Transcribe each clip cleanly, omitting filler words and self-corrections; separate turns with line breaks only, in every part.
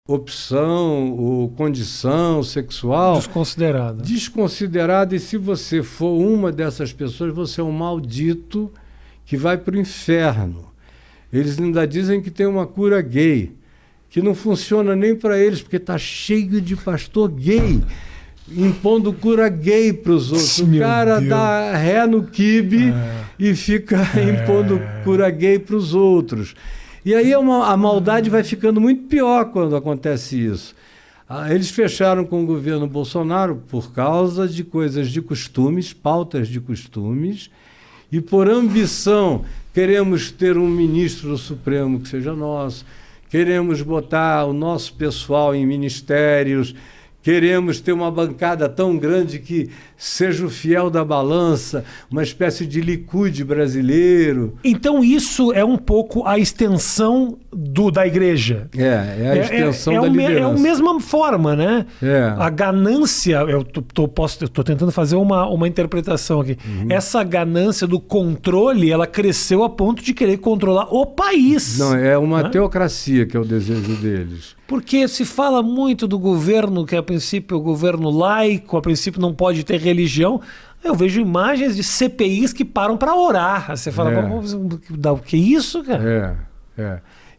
opção ou condição sexual desconsiderada, e se você for uma dessas pessoas, você é um maldito que vai para o inferno. Eles ainda dizem que tem uma cura gay, que não funciona nem para eles, porque está cheio de pastor gay, impondo cura gay para os outros. O cara dá ré no quibe e fica impondo cura gay para os outros. E aí a maldade vai ficando muito pior quando acontece isso. Eles fecharam com o governo Bolsonaro por causa de coisas de costumes, pautas de costumes, e por ambição queremos ter um ministro do Supremo que seja nosso, queremos botar o nosso pessoal em ministérios, queremos ter uma bancada tão grande que seja o fiel da balança, uma espécie de Likud brasileiro.
Então isso é um pouco a extensão da igreja.
É a extensão da liderança.
É a mesma forma, né? A ganância, eu tô tentando fazer uma interpretação aqui. Essa ganância do controle, ela cresceu a ponto de querer controlar o país.
Não, é uma teocracia que é o desejo deles.
Porque se fala muito do governo, que a princípio é o governo laico, a princípio não pode ter religião. Eu vejo imagens de CPIs que param para orar. Aí você fala, o que é isso, cara?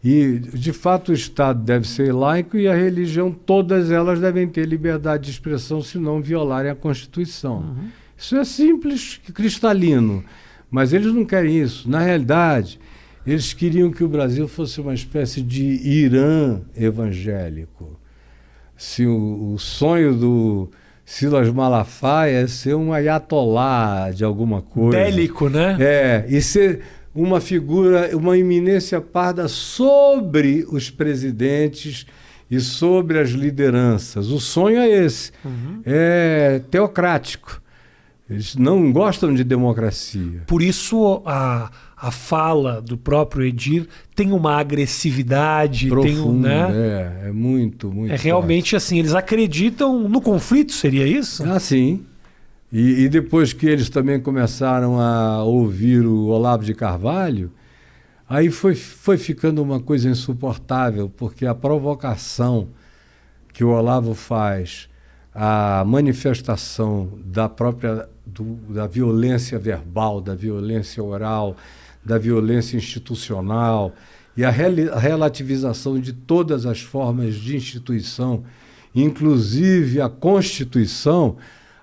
E, de fato, o Estado deve ser laico e a religião, todas elas devem ter liberdade de expressão se não violarem a Constituição. Isso é simples, cristalino. Mas eles não querem isso. Na realidade, eles queriam que o Brasil fosse uma espécie de Irã evangélico. Se o sonho do Silas Malafaia é ser um ayatolá de alguma coisa.
Bélico, né?
E ser uma figura, uma eminência parda sobre os presidentes e sobre as lideranças. O sonho é esse. É teocrático. Eles não gostam de democracia.
Por isso a fala do próprio Edir tem uma agressividade
profunda,
né?
É muito
realmente
forte.
Assim, eles acreditam no conflito, seria isso?
Sim. E depois que eles também começaram a ouvir o Olavo de Carvalho, aí foi ficando uma coisa insuportável, porque a provocação que o Olavo faz, a manifestação da violência verbal, da violência oral, da violência institucional e a relativização de todas as formas de instituição, inclusive a Constituição,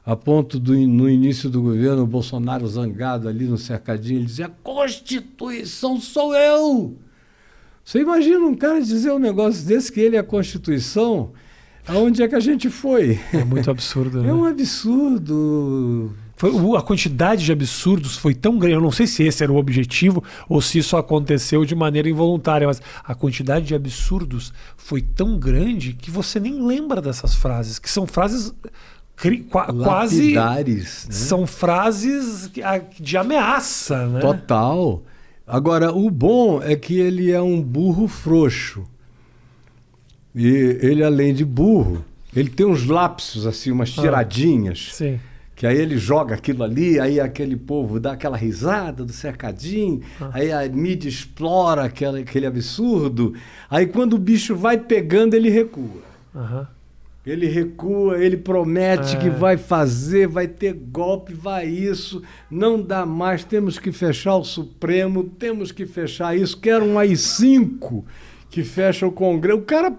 a ponto no início do governo, o Bolsonaro zangado ali no cercadinho, ele dizia: a Constituição sou eu! Você imagina um cara dizer um negócio desse, que ele é a Constituição? Aonde é que a gente foi?
É muito absurdo, né?
É um absurdo.
A quantidade de absurdos foi tão grande, eu não sei se esse era o objetivo ou se isso aconteceu de maneira involuntária, mas a quantidade de absurdos foi tão grande que você nem lembra dessas frases, que são frases quase...
lapidares, né?
São frases de ameaça, né?
Total. Agora, o bom é que ele é um burro frouxo. E ele, além de burro, ele tem uns lapsos, assim, umas tiradinhas.
Sim.
Que aí ele joga aquilo ali, aí aquele povo dá aquela risada do cercadinho, aí a mídia explora aquele absurdo, aí quando o bicho vai pegando, ele recua. Ele recua, ele promete que vai fazer, vai ter golpe, vai isso, não dá mais, temos que fechar o Supremo, temos que fechar isso, quero um AI-5 que fecha o Congresso. O cara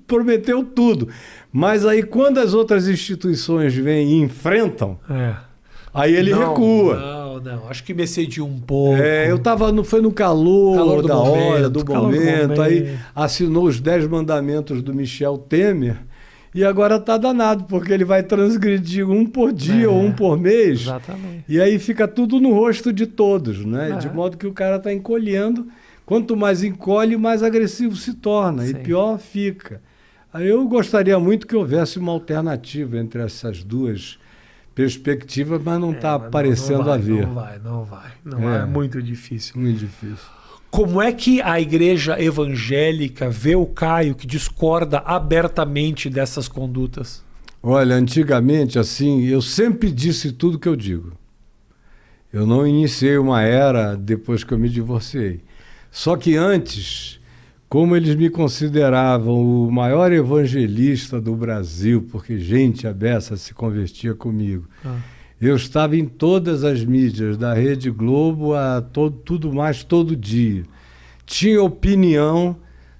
prometeu tudo. Mas aí quando as outras instituições vêm e enfrentam, aí ele recua.
Não, acho que me excedi um pouco.
Foi no calor da hora, do
calor
momento, aí assinou os 10 mandamentos do Michel Temer, e agora está danado, porque ele vai transgredir um por dia ou um por mês.
Exatamente.
E aí fica tudo no rosto de todos, né? De modo que o cara está encolhendo. Quanto mais encolhe, mais agressivo se torna. Sim. E pior fica. Aí eu gostaria muito que houvesse uma alternativa entre essas duas perspectivas, mas não está parecendo haver.
Não vai. É muito difícil.
Muito difícil.
Como é que a igreja evangélica vê o Caio, que discorda abertamente dessas condutas?
Olha, antigamente, assim, eu sempre disse tudo que eu digo. Eu não iniciei uma era depois que eu me divorciei. Só que antes, como eles me consideravam o maior evangelista do Brasil, porque gente a beça se convertia comigo. Eu estava em todas as mídias, da Rede Globo a tudo mais todo dia. Tinha opinião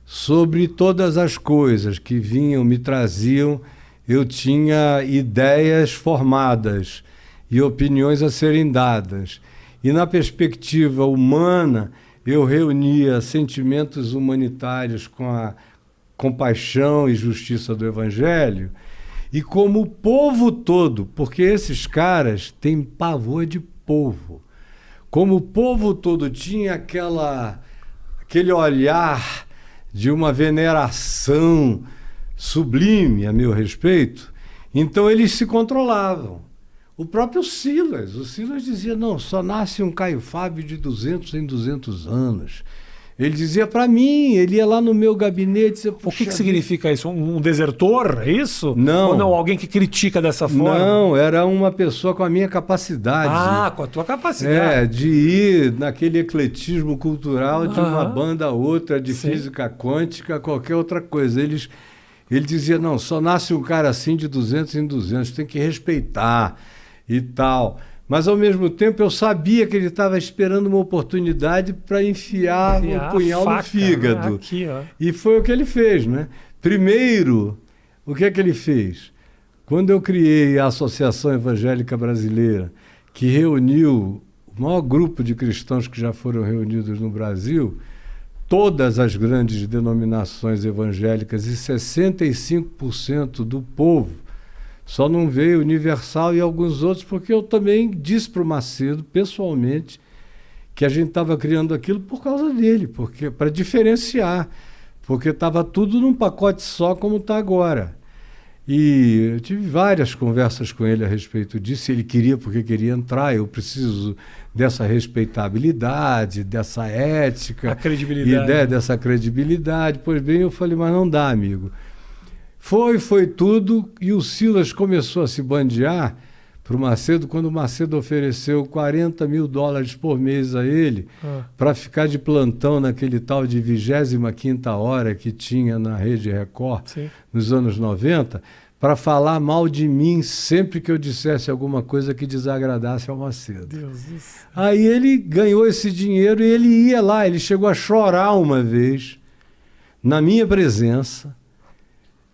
sobre todas as coisas que vinham, me traziam. Eu tinha ideias formadas e opiniões a serem dadas. E na perspectiva humana, eu reunia sentimentos humanitários com a compaixão e justiça do Evangelho, e como o povo todo, porque esses caras têm pavor de povo, como o povo todo tinha aquele olhar de uma veneração sublime a meu respeito, então eles se controlavam. O próprio Silas, o Silas dizia, não, só nasce um Caio Fábio de 200 em 200 anos. Ele dizia para mim, ele ia lá no meu gabinete e dizia...
O que significa isso? Um desertor, é isso?
Não.
Ou não, alguém que critica dessa forma?
Não, era uma pessoa com a minha capacidade.
Ah, com a tua capacidade.
De ir naquele ecletismo cultural de uma banda a outra, de física quântica, qualquer outra coisa. Ele dizia, não, só nasce um cara assim de 200 em 200, tem que respeitar e tal. Mas, ao mesmo tempo, eu sabia que ele estava esperando uma oportunidade para enfiar o punhal no fígado.
Aqui, ó.
E foi o que ele fez, né? Primeiro, o que é que ele fez? Quando eu criei a Associação Evangélica Brasileira, que reuniu o maior grupo de cristãos que já foram reunidos no Brasil, todas as grandes denominações evangélicas e 65% do povo, só não veio Universal e alguns outros, porque eu também disse para o Macedo, pessoalmente, que a gente estava criando aquilo por causa dele, para diferenciar, porque estava tudo num pacote só como está agora. E eu tive várias conversas com ele a respeito disso, ele queria porque queria entrar, eu preciso dessa respeitabilidade, dessa ética,
a credibilidade.
Dessa credibilidade. Pois bem, eu falei, mas não dá, amigo. Foi tudo, e o Silas começou a se bandear para o Macedo quando o Macedo ofereceu $40 mil por mês a ele para ficar de plantão naquele tal de 25ª hora que tinha na Rede Record nos anos 90, para falar mal de mim sempre que eu dissesse alguma coisa que desagradasse ao Macedo.
Deus do céu.
Aí ele ganhou esse dinheiro e ele ia lá, ele chegou a chorar uma vez, na minha presença.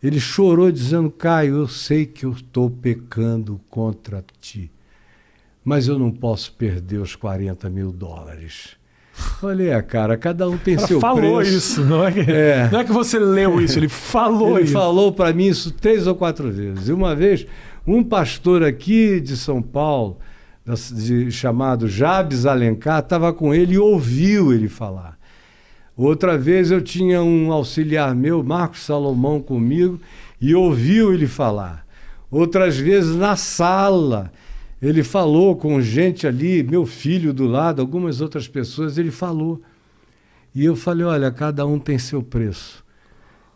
Ele chorou dizendo, Caio, eu sei que eu estou pecando contra ti, mas eu não posso perder os $40 mil. Falei, cara, cada um tem seu preço.
Ele falou isso, não é que você leu isso, ele falou
isso. Ele falou para mim isso 3 ou 4 vezes. E uma vez, um pastor aqui de São Paulo, chamado Jabes Alencar, estava com ele e ouviu ele falar. Outra vez eu tinha um auxiliar meu, Marcos Salomão, comigo, e ouviu ele falar. Outras vezes na sala, ele falou com gente ali, meu filho do lado, algumas outras pessoas, ele falou. E eu falei, olha, cada um tem seu preço.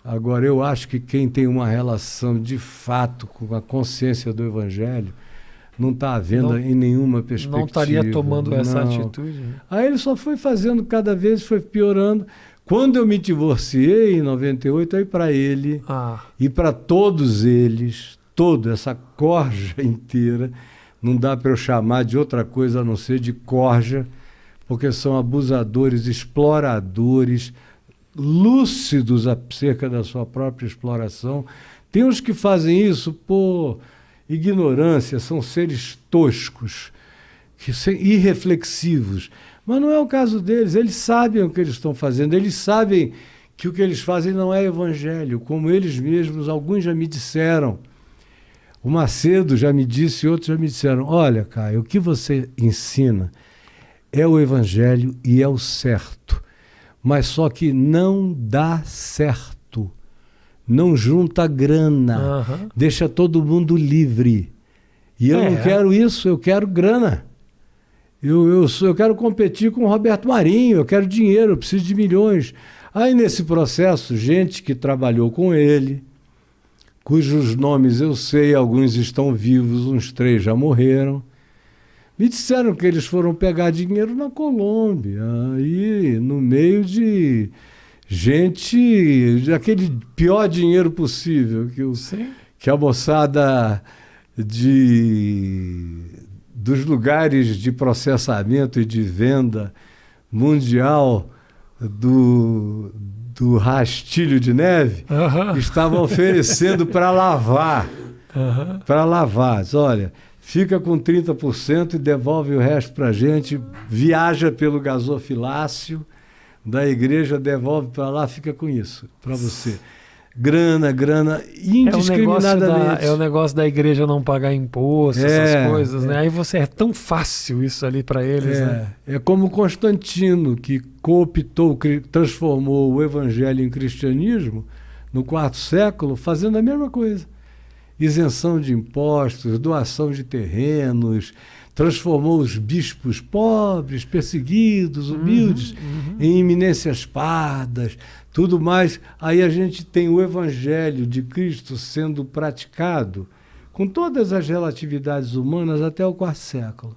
Agora, eu acho que quem tem uma relação de fato com a consciência do Evangelho, não está havendo em nenhuma perspectiva.
Não estaria tomando essa atitude. Né?
Aí ele só foi fazendo, cada vez foi piorando. Quando eu me divorciei, em 98, aí para ele e para todos eles, toda essa corja inteira, não dá para eu chamar de outra coisa a não ser de corja, porque são abusadores, exploradores, lúcidos acerca da sua própria exploração. Tem uns que fazem isso por ignorância, são seres toscos, irreflexivos. Mas não é o caso deles, eles sabem o que eles estão fazendo, eles sabem que o que eles fazem não é evangelho, como eles mesmos, alguns já me disseram. O Macedo já me disse, outros já me disseram, olha, Caio, o que você ensina é o evangelho e é o certo, mas só que não dá certo. Não junta grana, deixa todo mundo livre. E eu não quero isso, eu quero grana. Eu quero competir com o Roberto Marinho, eu quero dinheiro, eu preciso de milhões. Aí nesse processo, gente que trabalhou com ele, cujos nomes eu sei, alguns estão vivos, uns 3 já morreram, me disseram que eles foram pegar dinheiro na Colômbia, aí no meio de gente daquele pior dinheiro possível que a moçada dos lugares de processamento e de venda mundial do rastilho de neve estavam oferecendo para lavar. Para lavar. Olha, fica com 30% e devolve o resto para a gente, viaja pelo gasofilácio da igreja, devolve para lá, fica com isso, para você. Grana, indiscriminadamente.
É o negócio da igreja não pagar imposto, essas coisas, né? Aí você é tão fácil isso ali para eles, né?
É como Constantino, que cooptou, transformou o evangelho em cristianismo no IV século, fazendo a mesma coisa. Isenção de impostos, doação de terrenos, transformou os bispos pobres, perseguidos, humildes, em eminências pardas, tudo mais. Aí a gente tem o evangelho de Cristo sendo praticado com todas as relatividades humanas até o IV século.